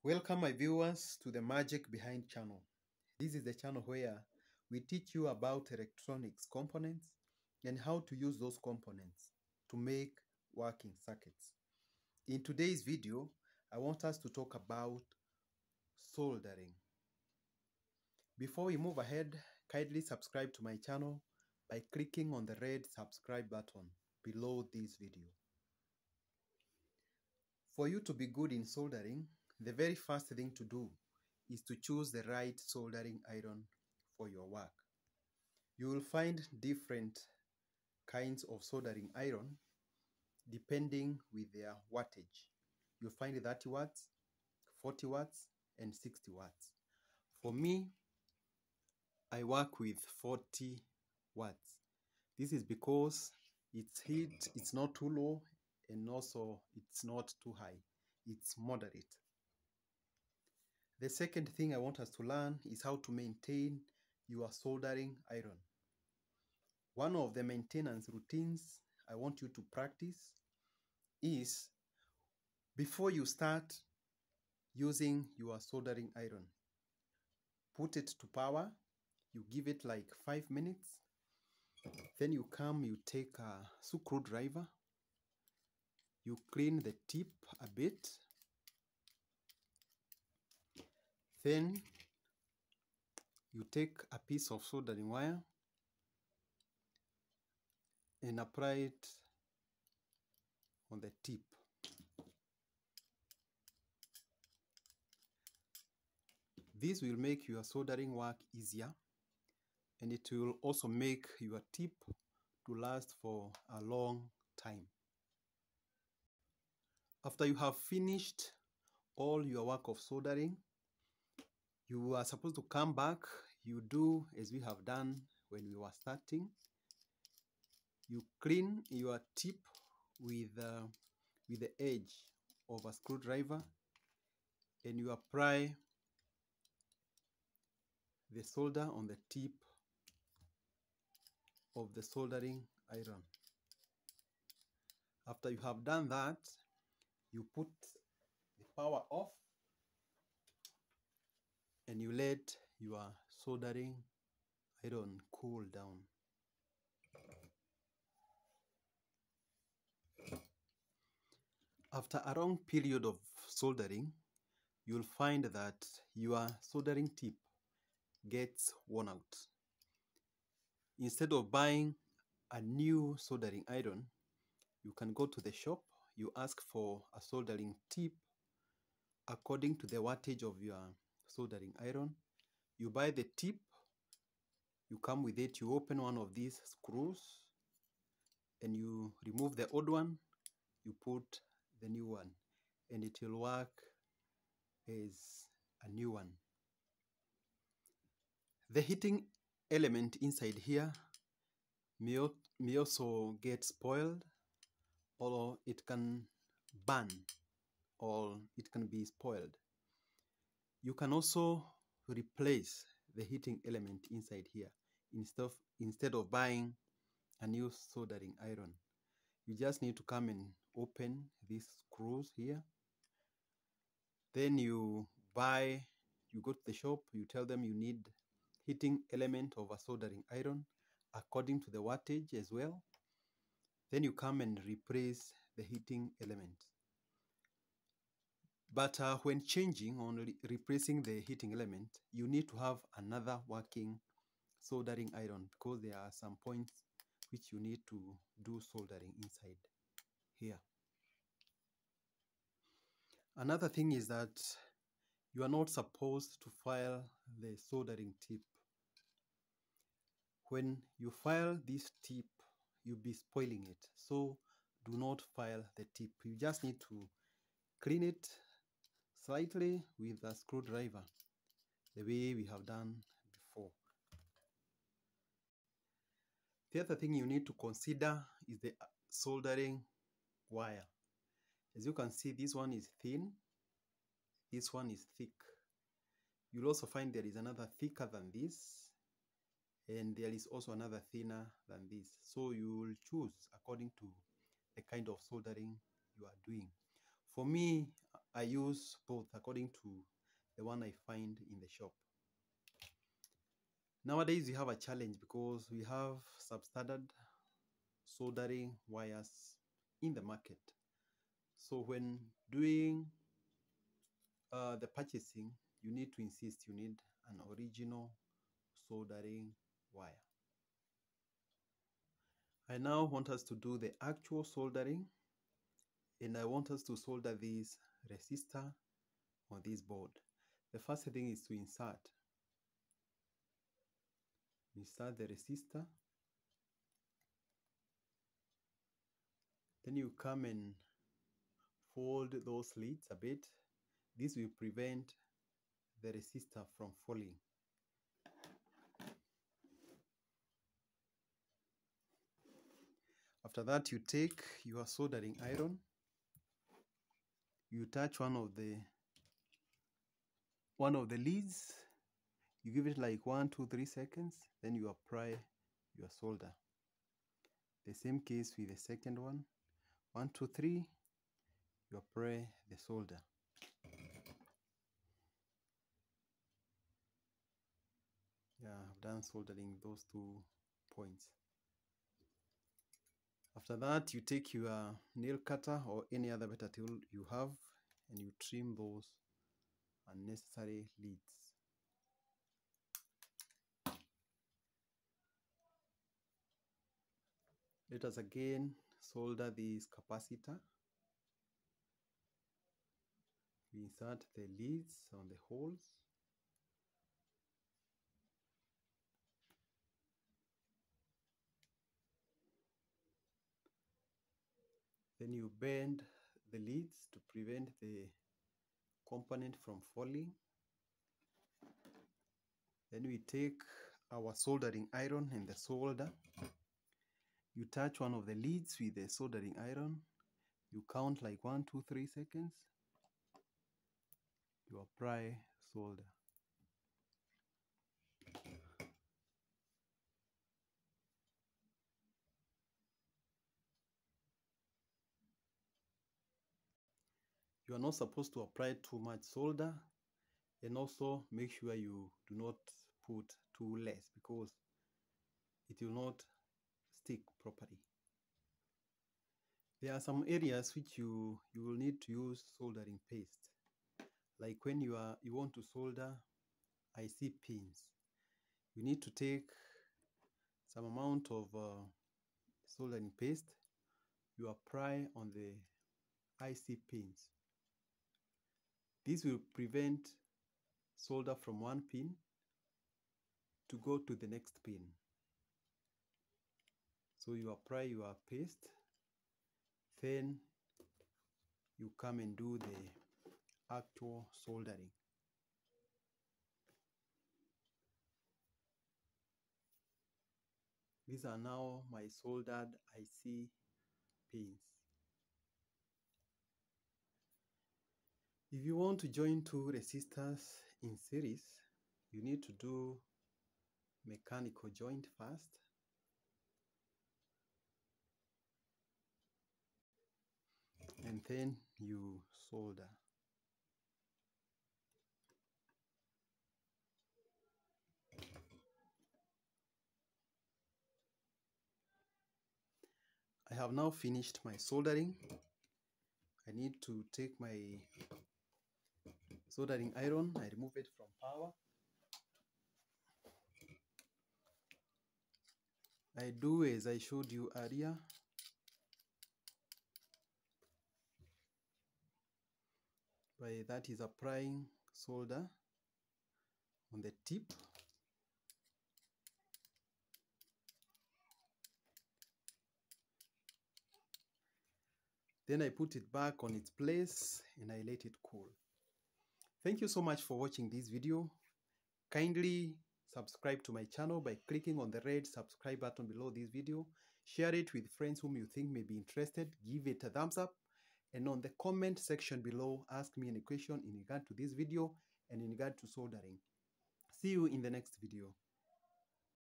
Welcome my viewers to the Magic Behind channel. This is the channel where we teach you about electronics components and how to use those components to make working circuits. In today's video, I want us to talk about soldering. Before we move ahead, kindly subscribe to my channel by clicking on the red subscribe button below this video. For you to be good in soldering, the very first thing to do is to choose the right soldering iron for your work. You will find different kinds of soldering iron depending with their wattage. You'll find 30 watts, 40 watts, and 60 watts. For me, I work with 40 watts. This is because its heat is not too low and also it's not too high. It's moderate. The second thing I want us to learn is how to maintain your soldering iron. One of the maintenance routines I want you to practice is before you start using your soldering iron, put it to power, you give it like 5 minutes, then you take a screwdriver, you clean the tip a bit, then you take a piece of soldering wire and apply it on the tip. This will make your soldering work easier, and it will also make your tip to last for a long time. After you have finished all your work of soldering, you are supposed to come back. You do as we have done when we were starting. You clean your tip with the edge of a screwdriver, and you apply the solder on the tip of the soldering iron. After you have done that, you put the power off and you let your soldering iron cool down. After a long period of soldering, you'll find that your soldering tip gets worn out. Instead of buying a new soldering iron, you can go to the shop, you ask for a soldering tip according to the wattage of your soldering iron. You buy the tip, you come with it, you open one of these screws and you remove the old one, you put the new one, and it will work as a new one. The heating element inside here may also get spoiled, or it can burn, or it can be spoiled. You can also replace the heating element inside here instead of buying a new soldering iron. You just need to come and open these screws here. Then you go to the shop, you tell them you need heating element of a soldering iron according to the wattage as well. Then you come and replace the heating element. But when changing or replacing the heating element, you need to have another working soldering iron, because there are some points which you need to do soldering inside here. Another thing is that you are not supposed to file the soldering tip. When you file this tip, you'll be spoiling it. So do not file the tip. You just need to clean it slightly with a screwdriver, the way we have done before. The other thing you need to consider is the soldering wire. As you can see, this one is thin, this one is thick. You'll also find there is another thicker than this, and there is also another thinner than this. So you will choose according to the kind of soldering you are doing. For me, I use both according to the one I find in the shop. Nowadays we have a challenge because we have substandard soldering wires in the market. So when doing the purchasing, you need to insist you need an original soldering wire. I now want us to do the actual soldering, and I want us to solder this resistor on this board. The first thing is to insert the resistor. Then you come and fold those leads a bit. This will prevent the resistor from falling. After that, you take your soldering iron, you touch one of the leads, you give it like 1, 2, 3 seconds, then you apply your solder. The same case with the second one. 1, 2, 3, you apply the solder. Yeah, I've done soldering those 2 points. After that, you take your nail cutter or any other better tool you have, and you trim those unnecessary leads. Let us again solder this capacitor. We insert the leads on the holes. Then you bend the leads to prevent the component from falling. Then we take our soldering iron and the solder. You touch one of the leads with the soldering iron. You count like 1, 2, 3 seconds. You apply solder. You are not supposed to apply too much solder, and also make sure you do not put too less because it will not stick properly. There are some areas which you will need to use soldering paste, like when you want to solder IC pins. You need to take some amount of soldering paste. You apply on the IC pins. This will prevent solder from one pin to go to the next pin. So you apply your paste, then you come and do the actual soldering. These are now my soldered IC pins. If you want to join 2 resistors in series, you need to do mechanical joint first. And then you solder. I have now finished my soldering. I need to take my soldering iron. I remove it from power. I do as I showed you earlier. By that is applying solder on the tip. Then I put it back on its place and I let it cool. Thank you so much for watching this video. Kindly subscribe to my channel by clicking on the red subscribe button below this video. Share it with friends whom you think may be interested. Give it a thumbs up. And on the comment section below, ask me any question in regard to this video and in regard to soldering. See you in the next video.